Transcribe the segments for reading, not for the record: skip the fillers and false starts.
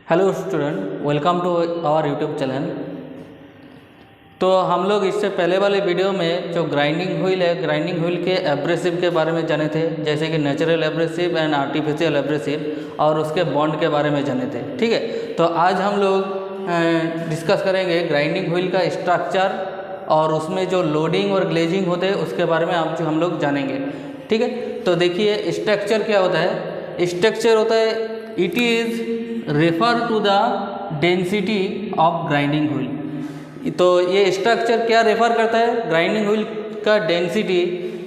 Hello student, welcome to our YouTube channel. तो हम लोग इससे पहले वाले वीडियो में जो ग्राइंडिंग व्हील है, ग्राइंडिंग व्हील के एब्रेसिव के बारे में जाने थे, जैसे कि natural abrasive and artificial abrasive, और उसके बॉन्ड के बारे में जाने थे। ठीक है, तो आज हम लोग डिस्कस करेंगे ग्राइंडिंग व्हील का स्ट्रक्चर और उसमें जो लोडिंग और ग्लेजिंग होते हैं उसके बारे में आज हम लोग जानेंगे। ठीक है, तो देखिए स्ट्रक्चर क्या होता है। स्ट्रक्चर होता है, it is refer to the density of grinding wheel. तो ये स्ट्रक्चर क्या रेफर करता है, ग्राइंडिंग व्हील का डेंसिटी।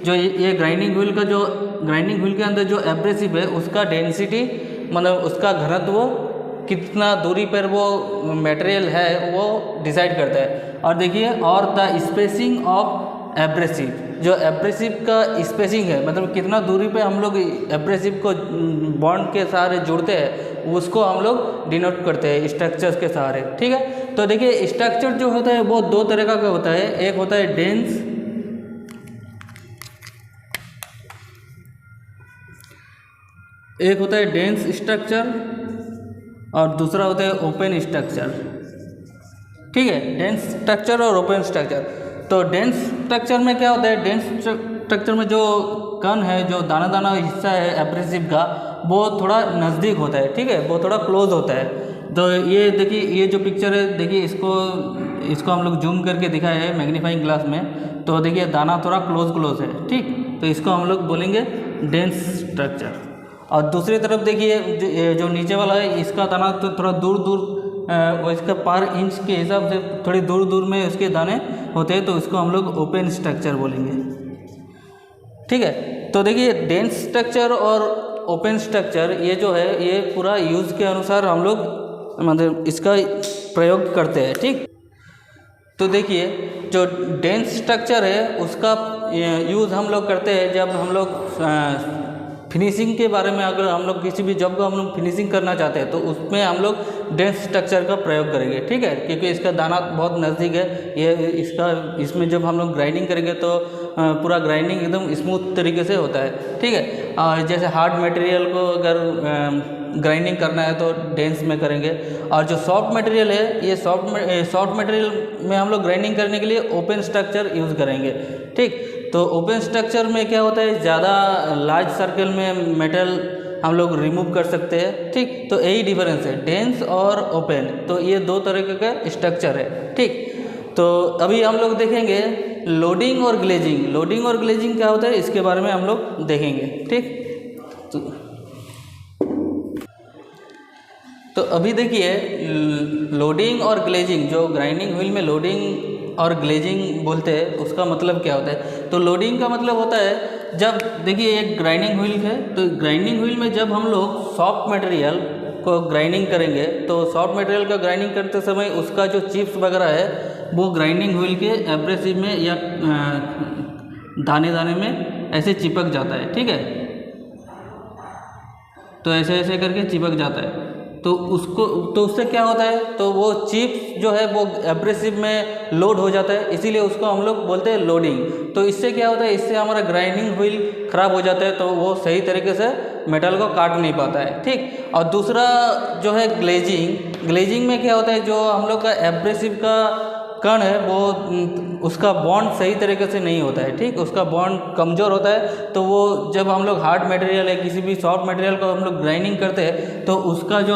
जो ये ग्राइंडिंग व्हील का जो ग्राइंडिंग व्हील के अंदर जो एब्रेसिव है उसका डेंसिटी, मतलब उसका घनत्व कितना दूरी पर वो मटेरियल है वो डिसाइड करता है। और देखिए, और द स्पेसिंग ऑफ एब्रेसिव, जो एब्रेसिव का स्पेसिंग है, मतलब कितना दूरी पे हम लोग एब्रेसिव को बॉन्ड के सहारे जुड़ते हैं, उसको हम लोग डिनोट करते हैं स्ट्रक्चर्स के सहारे। ठीक है, तो देखिए स्ट्रक्चर जो होता है वो दो तरह का होता है। एक होता है डेंस, एक होता है डेंस स्ट्रक्चर और दूसरा होता है ओपन स्ट्रक्चर। ठीक है, डेंस स्ट्रक्चर और ओपन स्ट्रक्चर। तो डेंस स्ट्रक्चर में क्या होता है, डेंस स्ट्रक्चर में जो कण है, जो दाना दाना हिस्सा है एब्रेसिव का, वो थोड़ा नज़दीक होता है। ठीक है, वो थोड़ा क्लोज होता है। तो ये देखिए, ये जो पिक्चर है, देखिए इसको हम लोग जूम करके दिखाए हैं मैग्नीफाइंग ग्लास में। तो देखिए दाना थोड़ा क्लोज है। ठीक, तो इसको हम लोग बोलेंगे डेंस स्ट्रक्चर। और दूसरी तरफ देखिए जो नीचे वाला है, इसका दाना तो थोड़ा दूर वो इसका पर इंच के हिसाब से थोड़ी दूर में उसके दाने होते हैं, तो इसको हम लोग ओपन स्ट्रक्चर बोलेंगे। ठीक है, तो देखिए डेंस स्ट्रक्चर और ओपन स्ट्रक्चर ये जो है, ये पूरा यूज़ के अनुसार हम लोग मतलब इसका प्रयोग करते हैं। ठीक, तो देखिए जो डेंस स्ट्रक्चर है उसका यूज़ हम लोग करते हैं जब हम लोग फिनिशिंग के बारे में, अगर हम लोग किसी भी जॉब को हम लोग फिनिशिंग करना चाहते हैं तो उसमें हम लोग डेंस स्ट्रक्चर का प्रयोग करेंगे। ठीक है, क्योंकि इसका दाना बहुत नज़दीक है, ये इसमें जब हम लोग ग्राइंडिंग करेंगे तो पूरा ग्राइंडिंग एकदम स्मूथ तरीके से होता है। ठीक है, और जैसे हार्ड मटेरियल को अगर ग्राइंडिंग करना है तो डेंस में करेंगे, और जो सॉफ्ट मटेरियल है, ये सॉफ्ट मटेरियल में हम लोग ग्राइंडिंग करने के लिए ओपन स्ट्रक्चर यूज़ करेंगे। ठीक, तो ओपन स्ट्रक्चर में क्या होता है, ज़्यादा लार्ज सर्कल में मेटल हम लोग रिमूव कर सकते हैं। ठीक, तो यही डिफरेंस है डेंस और ओपन। तो ये दो तरह का स्ट्रक्चर है। ठीक, तो अभी हम लोग देखेंगे लोडिंग और ग्लेजिंग। लोडिंग और ग्लेजिंग क्या होता है इसके बारे में हम लोग देखेंगे। ठीक, तो अभी देखिए लोडिंग और ग्लेजिंग, जो ग्राइंडिंग व्हील में लोडिंग और ग्लेजिंग बोलते हैं उसका मतलब क्या होता है। तो लोडिंग का मतलब होता है, जब देखिए एक ग्राइंडिंग व्हील है, तो ग्राइंडिंग व्हील में जब हम लोग सॉफ्ट मटेरियल को ग्राइंडिंग करेंगे, तो सॉफ्ट मटेरियल का ग्राइंडिंग करते समय उसका जो चिप्स वगैरह है वो ग्राइंडिंग व्हील के एब्रेसिव में या दाने दाने में ऐसे चिपक जाता है। ठीक है, तो ऐसे करके चिपक जाता है। तो उससे क्या होता है, तो वो चिप्स जो है वो एब्रेसिव में लोड हो जाता है, इसीलिए उसको हम लोग बोलते हैं लोडिंग। तो इससे क्या होता है, इससे हमारा ग्राइंडिंग व्हील ख़राब हो जाता है, तो वो सही तरीके से मेटल को काट नहीं पाता है। ठीक, और दूसरा जो है ग्लेजिंग में क्या होता है, जो हम लोग का एब्रेसिव का कण है वो उसका बॉन्ड सही तरीके से नहीं होता है। ठीक, उसका बॉन्ड कमज़ोर होता है, तो वो जब हम लोग हार्ड मटेरियल है, किसी भी सॉफ्ट मटेरियल को हम लोग ग्राइंडिंग करते हैं, तो उसका जो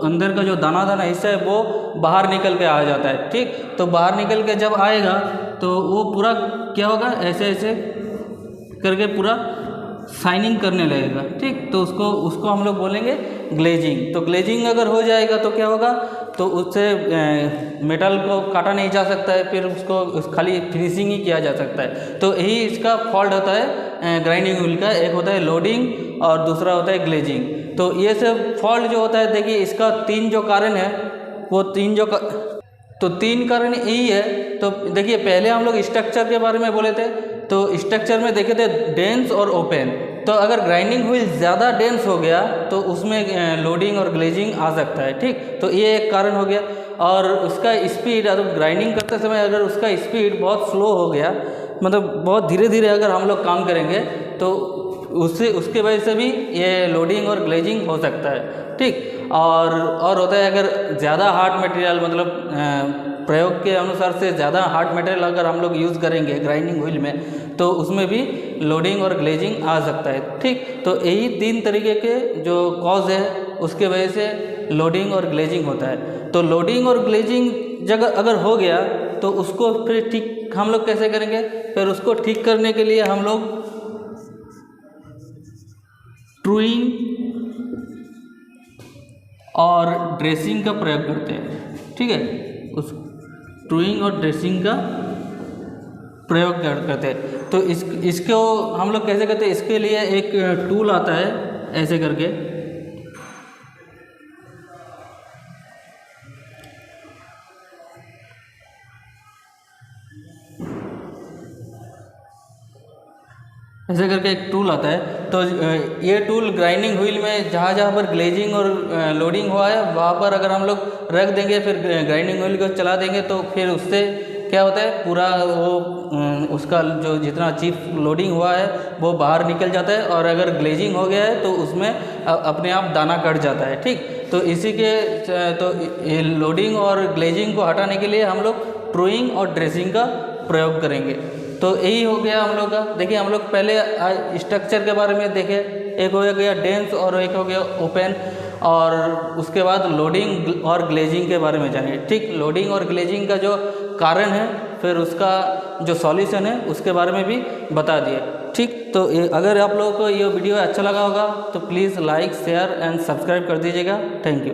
अंदर का जो दाना दाना हिस्सा है वो बाहर निकल के आ जाता है। ठीक, तो बाहर निकल के जब आएगा तो वो पूरा क्या होगा, ऐसे करके पूरा शाइनिंग करने लगेगा। ठीक, तो उसको हम लोग बोलेंगे ग्लेजिंग। तो ग्लेजिंग अगर हो जाएगा तो क्या होगा, तो उससे मेटल को काटा नहीं जा सकता है, फिर उसको खाली फिनिशिंग ही किया जा सकता है। तो यही इसका फॉल्ट होता है ग्राइंडिंग व्हील का। एक होता है लोडिंग और दूसरा होता है ग्लेजिंग। तो ये सब फॉल्ट जो होता है, देखिए इसका तीन जो कारण है, वो तीन कारण यही है। तो देखिए पहले हम लोग स्ट्रक्चर के बारे में बोले थे, तो स्ट्रक्चर में देखे थे डेंस और ओपन। तो अगर ग्राइंडिंग व्हील ज़्यादा डेंस हो गया तो उसमें लोडिंग और ग्लेजिंग आ सकता है। ठीक, तो ये एक कारण हो गया। और उसका स्पीड, अगर ग्राइंडिंग करते समय अगर उसका स्पीड बहुत स्लो हो गया, मतलब बहुत धीरे धीरे अगर हम लोग काम करेंगे, तो उससे उसके वजह से भी ये लोडिंग और ग्लेजिंग हो सकता है, ठीक। और होता है अगर ज़्यादा हार्ड मटेरियल मतलब प्रयोग के अनुसार से ज़्यादा हार्ड मटेरियल अगर हम लोग यूज़ करेंगे ग्राइंडिंग व्हील में, तो उसमें भी लोडिंग और ग्लेजिंग आ सकता है, ठीक। तो यही 3 तरीके के जो कॉज है उसके वजह से लोडिंग और ग्लेजिंग होता है। तो लोडिंग और ग्लेजिंग जगह अगर हो गया तो उसको फिर ठीक हम लोग कैसे करेंगे? फिर उसको ठीक करने के लिए हम लोग ट्रूइंग और ड्रेसिंग का प्रयोग करते हैं, ठीक है। उस ट्रूइंग और ड्रेसिंग का प्रयोग करते हैं। तो इसको हम लोग कैसे करते हैं? इसके लिए एक टूल आता है ऐसे करके, ऐसे करके एक टूल आता है। तो ये टूल ग्राइंडिंग व्हील में जहाँ जहाँ पर ग्लेजिंग और लोडिंग हुआ है वहाँ पर अगर हम लोग रख देंगे, फिर ग्राइंडिंग व्हील को चला देंगे, तो फिर उससे क्या होता है, पूरा वो उसका जो जितना चीप लोडिंग हुआ है वो बाहर निकल जाता है, और अगर ग्लेजिंग हो गया है तो उसमें अपने आप दाना कट जाता है, ठीक। तो इसी के तो ये लोडिंग और ग्लेजिंग को हटाने के लिए हम लोग ट्रूइंग और ड्रेसिंग का प्रयोग करेंगे। तो यही हो गया हम लोग का। देखिए हम लोग पहले स्ट्रक्चर के बारे में देखे, एक हो गया डेंस और एक हो गया ओपन, और उसके बाद लोडिंग और ग्लेजिंग के बारे में जाने, ठीक। लोडिंग और ग्लेजिंग का जो कारण है, फिर उसका जो सॉल्यूशन है उसके बारे में भी बता दिए, ठीक। तो अगर आप लोगों को ये वीडियो अच्छा लगा होगा तो please like, share and subscribe कर दीजिएगा। Thank you.